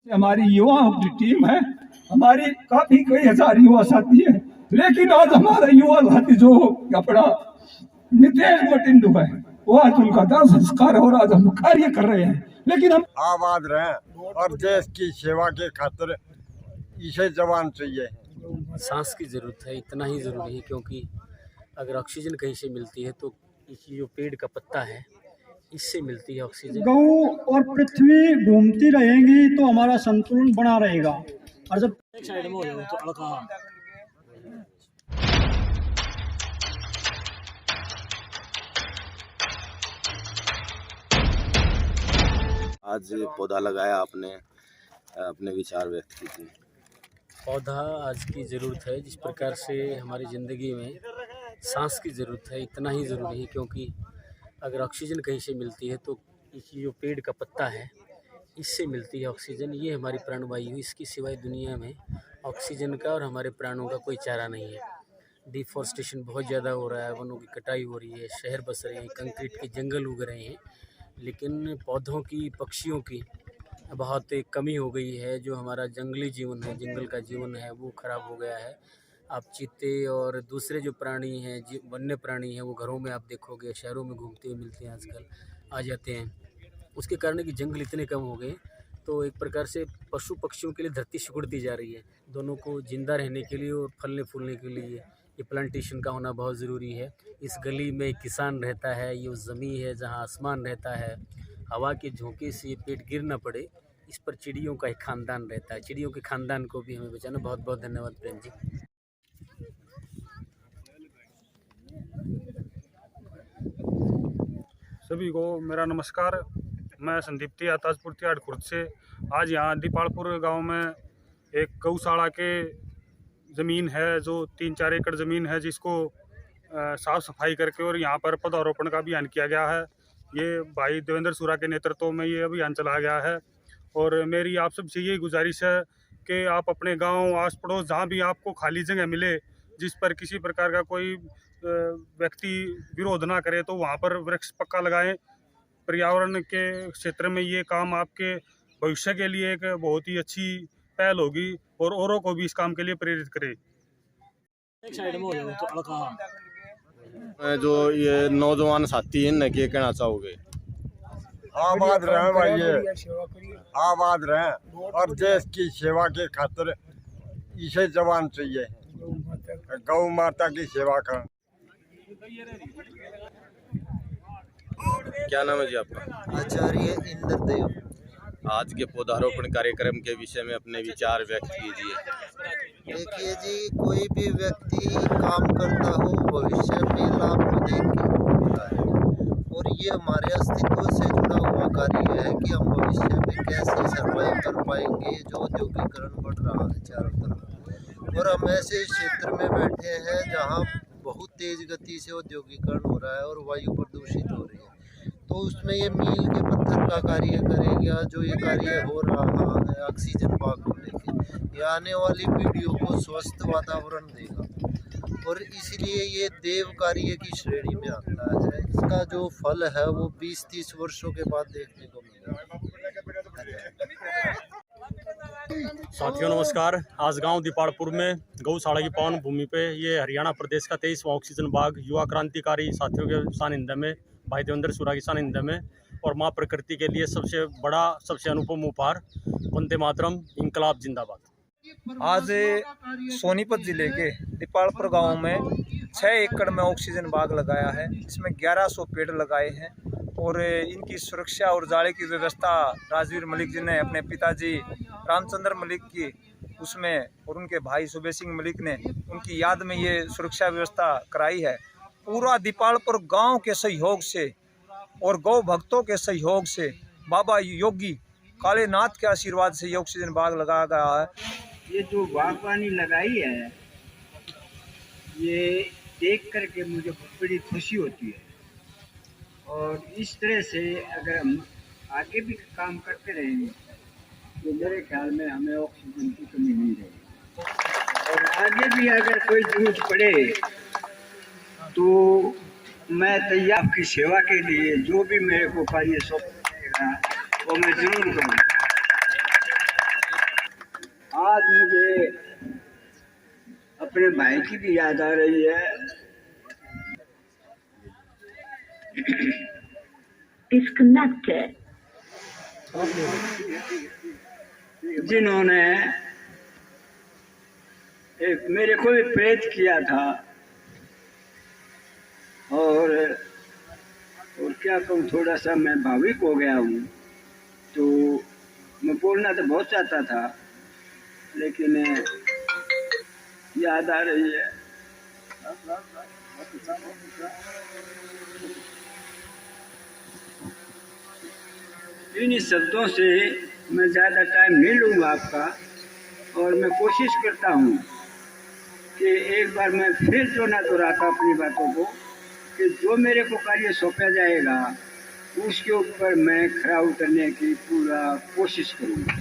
हमारी युवाओं की टीम है, हमारी काफी कई हजार युवा साथी है, लेकिन आज हमारा युवा साथी जो अपना नितेश मटिंडू है, वो आज उनका दाह संस्कार और आज हम कार्य कर रहे हैं, लेकिन हम आबाद रहें और देश की सेवा के खातिर इसे जवान चाहिए। सांस की ज़रूरत है, इतना ही ज़रूरी है, क्योंकि अगर ऑक्सीजन कहीं से मिलती है तो ये जो पेड़ का पत्ता है इससे मिलती है ऑक्सीजन। गौ और पृथ्वी घूमती रहेंगी तो हमारा संतुलन बना रहेगा। और जब एक साइड में हो जाए तो अड़का आज पौधा लगाया आपने, अपने विचार व्यक्त कीजिए। पौधा आज की ज़रूरत है, जिस प्रकार से हमारी ज़िंदगी में सांस की ज़रूरत है, इतना ही ज़रूरी है, क्योंकि अगर ऑक्सीजन कहीं से मिलती है तो ये जो पेड़ का पत्ता है इससे मिलती है ऑक्सीजन। ये हमारी प्राणवायु, इसकी सिवाय दुनिया में ऑक्सीजन का और हमारे प्राणों का कोई चारा नहीं है। डिफॉरेस्टेशन बहुत ज़्यादा हो रहा है, वनों की कटाई हो रही है, शहर बस रहे हैं, कंक्रीट के जंगल उग रहे हैं, लेकिन पौधों की, पक्षियों की बहुत कमी हो गई है। जो हमारा जंगली जीवन है, जंगल का जीवन है, वो ख़राब हो गया है। आप चीते और दूसरे जो प्राणी हैं, वन्य प्राणी हैं, वो घरों में आप देखोगे, शहरों में घूमते हुए मिलते हैं, आजकल आ जाते हैं। उसके कारण कि जंगल इतने कम हो गए, तो एक प्रकार से पशु पक्षियों के लिए धरती सिकुड़ती जा रही है। दोनों को जिंदा रहने के लिए और फलने फूलने के लिए ये प्लांटेशन का होना बहुत ज़रूरी है। इस गली में किसान रहता है, ये उस ज़मीन है जहाँ आसमान रहता है, हवा के झोंके से ये पेड़ गिर ना पड़े, इस पर चिड़ियों का एक खानदान रहता है। चिड़ियों के खानदान को भी हमें बचाना। बहुत बहुत धन्यवाद प्रेम जी। सभी को मेरा नमस्कार। मैं संदीप तिया, ताजपुर तिहाड़ खुर्द से। आज यहाँ दीपालपुर गांव में एक गौशाला के ज़मीन है, जो 3-4 एकड़ ज़मीन है, जिसको साफ़ सफाई करके और यहाँ पर पौधारोपण का अभियान किया गया है। ये भाई देवेंद्र सूरा के नेतृत्व में ये अभियान चलाया गया है। और मेरी आप सबसे यही गुजारिश है कि आप अपने गांव, आस पड़ोस, जहाँ भी आपको खाली जगह मिले, जिस पर किसी प्रकार का कोई व्यक्ति विरोध ना करे, तो वहाँ पर वृक्ष पक्का लगाएं। पर्यावरण के क्षेत्र में ये काम आपके भविष्य के लिए एक बहुत ही अच्छी पहल होगी और औरों को भी इस काम के लिए प्रेरित करे। एक साइड में हो जाए तो अड़का जो ये नौजवान साथी हैं, इन्हें क्या कहना चाहोगे? आबाद रहें भाई, आबाद रहें और देश की सेवा के खातिर इसे जवान चाहिए। गौ माता की सेवा कर। क्या नाम है जी आपका? आचार्य इंद्रदेव। आज के पौधारोपण कार्यक्रम के विषय में अपने विचार व्यक्त कीजिए। देखिए जी, कोई भी व्यक्ति काम करता हो भविष्य में लाभ को देख के होता है, और ये हमारे अस्तित्व से जुड़ा हुआ कार्य है कि हम भविष्य में कैसे सर्वाइव कर पाएंगे। जो औद्योगिकरण बढ़ रहा है चारों तरफ, और हम ऐसे क्षेत्र में बैठे हैं जहाँ बहुत तेज गति से औद्योगिकरण हो रहा है और वायु प्रदूषित हो रही है। तो उसमें ये मील के पत्थर का कार्य करेगा। जो ये कार्य हो रहा है ऑक्सीजन बाग को लेकर, ये आने वाली पीढ़ियों को स्वस्थ वातावरण देगा, और इसलिए ये देव कार्य की श्रेणी में आता है। इसका जो फल है वो 20-30 वर्षों के बाद देखने को मिलेगा। साथियों नमस्कार। आज गांव दीपालपुर में गौशाला की पावन भूमि पे ये हरियाणा प्रदेश का 23वां ऑक्सीजन बाग युवा क्रांतिकारी साथियों के सानिध्य में, भाई देवेंद्र सूरा की सानिध्य में, और माँ प्रकृति के लिए सबसे बड़ा, सबसे अनुपम उपहार, वंदे मातरम, इंकलाब जिंदाबाद। आज सोनीपत जिले के दीपालपुर गांव में 6 एकड़ में ऑक्सीजन बाग लगाया है। इसमें 1100 पेड़ लगाए हैं, और इनकी सुरक्षा और जाले की व्यवस्था राजवीर मलिक जी ने अपने पिताजी रामचंद्र मलिक की उसमें, और उनके भाई सुबे सिंह मलिक ने उनकी याद में ये सुरक्षा व्यवस्था कराई है। पूरा दीपालपुर गांव के सहयोग से और गौ भक्तों के सहयोग से, बाबा योगी कालेनाथ के आशीर्वाद से ये ऑक्सीजन बाग लगाया गया है। ये जो बागवानी लगाई है, ये देख करके मुझे बड़ी खुशी होती है, और इस तरह से अगर हम आगे भी काम करते रहेंगे तो मेरे ख्याल में हमें ऑक्सीजन की कमी नहीं रहेगी। और आगे भी अगर कोई जरूरत पड़े तो मैं तैयार आपकी सेवा के लिए, जो भी मेरे को कार्य सौंपा जाएगा वो मैं जरूर करूँगा। आज मुझे अपने भाई की भी याद आ रही है। Disconnected. जिन्होंने एक मेरे को भी प्रेरित किया था, और क्या कहूँ, थोड़ा सा मैं भावुक हो गया हूँ। तो मैं बोलना तो बहुत चाहता था, लेकिन याद आ रही है। इन शब्दों से मैं ज़्यादा टाइम नहीं लूँगा आपका, और मैं कोशिश करता हूँ कि एक बार मैं फिर जो ना दोहराता अपनी बातों को, कि जो मेरे को कार्य सौंपा जाएगा उसके ऊपर मैं खरा उतरने की पूरा कोशिश करूँगा।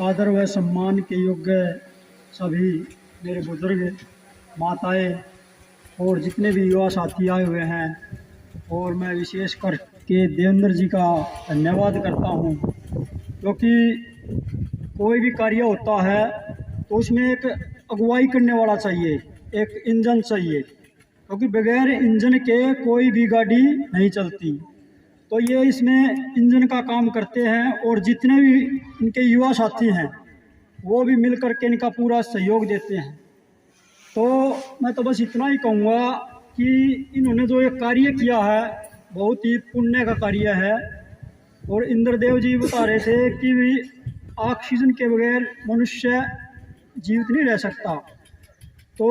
आदर व सम्मान के योग्य सभी मेरे बुजुर्ग, माताएं और जितने भी युवा साथी आए हुए हैं, और मैं विशेष करके देवेंद्र जी का धन्यवाद करता हूं, क्योंकि कोई भी कार्य होता है तो उसमें एक अगुवाई करने वाला चाहिए, एक इंजन चाहिए, क्योंकि बगैर इंजन के कोई भी गाड़ी नहीं चलती। तो ये इसमें इंजन का काम करते हैं, और जितने भी इनके युवा साथी हैं वो भी मिल कर के इनका पूरा सहयोग देते हैं। तो मैं तो बस इतना ही कहूँगा कि इन्होंने जो ये कार्य किया है बहुत ही पुण्य का कार्य है। और इंद्रदेव जी बता रहे थे कि ऑक्सीजन के बगैर मनुष्य जीवित नहीं रह सकता। तो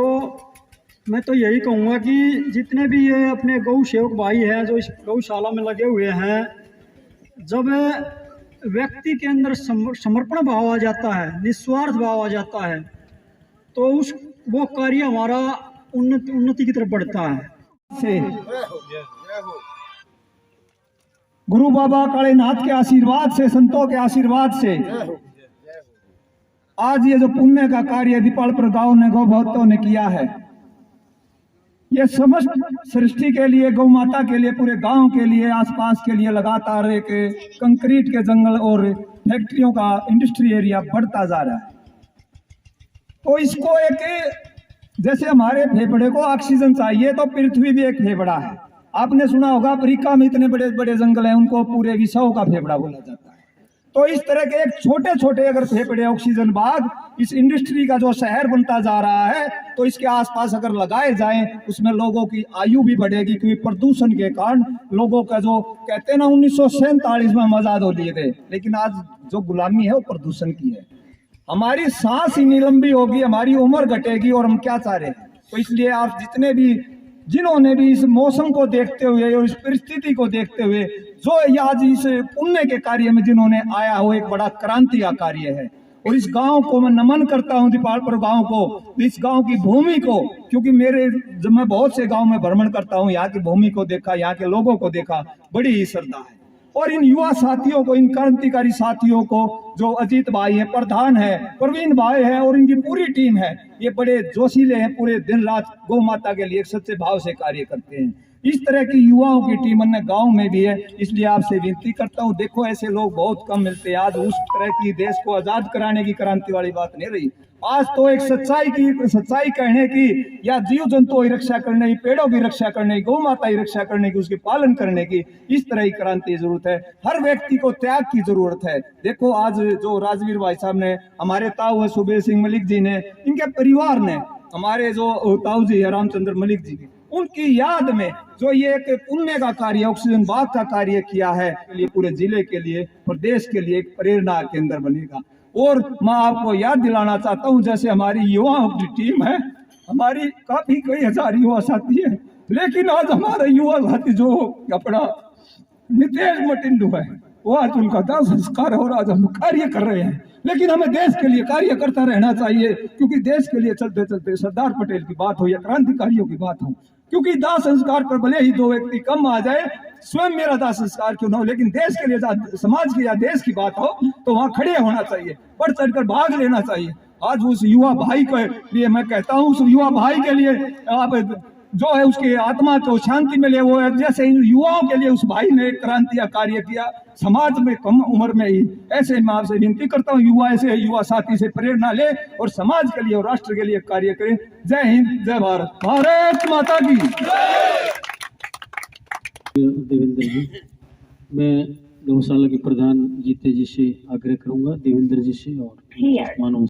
मैं तो यही कहूँगा कि जितने भी ये अपने गौ सेवक भाई हैं जो इस गौशाला में लगे हुए हैं, जब व्यक्ति के अंदर समर्पण भाव आ जाता है, निस्वार्थ भाव आ जाता है, तो वो कार्य हमारा उन्नति की तरफ बढ़ता है। से गुरु बाबा कालेनाथ के आशीर्वाद से, संतों के आशीर्वाद से आज ये जो पुण्य का कार्य दीपालपुर गांव ने गौ भक्तों ने किया है, ये समस्त सृष्टि के लिए, गौ माता के लिए, पूरे गांव के लिए, आसपास के लिए लगातार एक कंक्रीट के जंगल और फैक्ट्रियों का इंडस्ट्री एरिया बढ़ता जा रहा है। तो इसको एक, जैसे हमारे फेफड़े को ऑक्सीजन चाहिए तो पृथ्वी भी एक फेफड़ा है। आपने सुना होगा अफ्रीका में इतने बड़े बड़े जंगल हैं, उनको पूरे विश्व का फेफड़ा बोला जाता है। तो इस तरह के एक छोटे छोटे अगर फेफड़े ऑक्सीजन बाग इस इंडस्ट्री का जो शहर बनता जा रहा है, तो इसके आसपास अगर लगाए जाएं, उसमें लोगों की आयु भी बढ़ेगी, क्योंकि प्रदूषण के कारण लोगों का जो कहते हैं ना 1947 में हम आजाद हो लिए थे, लेकिन आज जो गुलामी है वो प्रदूषण की है। हमारी सांस ही नहीं लंबी होगी, हमारी उम्र घटेगी, और हम क्या चाह रहे हैं। तो इसलिए आप जितने भी, जिन्होंने भी इस मौसम को देखते हुए और इस परिस्थिति को देखते हुए जो आज इस पुण्य के कार्य में जिन्होंने आया हो, एक बड़ा क्रांति का कार्य है। और इस गांव को मैं नमन करता हूं, दीपालपुर गांव को, इस गांव की भूमि को, क्योंकि जब मैं बहुत से गांव में भ्रमण करता हूं, यहाँ की भूमि को देखा, यहाँ के लोगों को देखा, बड़ी ही श्रद्धा है। और इन युवा साथियों को, इन क्रांतिकारी साथियों को, जो अजीत भाई है, प्रधान है, प्रवीण भाई है, और इनकी पूरी टीम है, ये बड़े जोशीले हैं, पूरे दिन रात गौ माता के लिए सच्चे भाव से कार्य करते हैं। इस तरह की युवाओं की टीम अन्य गांव में भी है। इसलिए आपसे विनती करता हूं, देखो ऐसे लोग बहुत कम मिलते हैं। आज उस तरह की देश को आजाद कराने की क्रांति वाली बात नहीं रही। आज तो एक सच्चाई कहने की, या जीव जंतुओं की रक्षा करने की, पेड़ों की रक्षा करने की, गौ माता की रक्षा करने की, उसके पालन करने की, इस तरह की क्रांति की जरूरत है। हर व्यक्ति को त्याग की जरूरत है। देखो आज जो राजवीर भाई साहब ने, हमारे ताऊ है सुबेर सिंह मलिक जी ने, इनके परिवार ने, हमारे जो ताऊ जी है रामचंद्र मलिक जी, उनकी याद में जो ये एक पुण्य का कार्य, ऑक्सीजन बाग का कार्य किया है, ये पूरे जिले के लिए, प्रदेश के लिए एक प्रेरणा केंद्र बनेगा। और मैं आपको याद दिलाना चाहता हूं, जैसे हमारी युवाओं की टीम है, हमारी काफी कई हजार युवा साथी है, लेकिन आज हमारे युवा साथी जो अपना नितेश मटिंडू है, वो आज उनका दाह संस्कार और आज हम कार्य कर रहे हैं। लेकिन हमें देश के लिए कार्य करता रहना चाहिए, क्योंकि देश के लिए चलते चलते सरदार पटेल की बात हो या क्रांतिकारियों की बात हो, क्योंकि दाह संस्कार पर भले ही दो व्यक्ति कम आ जाए, स्वयं मेरा दाह संस्कार क्यों ना हो, लेकिन देश के लिए, समाज की या देश की बात हो तो वहां खड़े होना चाहिए, बढ़ चढ़कर भाग लेना चाहिए। आज उस युवा भाई के लिए मैं कहता हूं, उस युवा भाई के लिए आप जो है उसके आत्मा को शांति मिले। वो जैसे इन युवाओं के लिए उस भाई ने एक क्रांति कार्य किया समाज में कम उम्र में ही, ऐसे मैं आपसे विनती करता हूँ युवा ऐसे युवा साथी से प्रेरणा ले और समाज के लिए और राष्ट्र के लिए कार्य करें। जय हिंद, जय भारत, भारत माता की। देवेंद्र जी, मैं गौशाला के प्रधान जीते जी से आग्रह करूंगा, देवेंद्र जी से और Here. मानव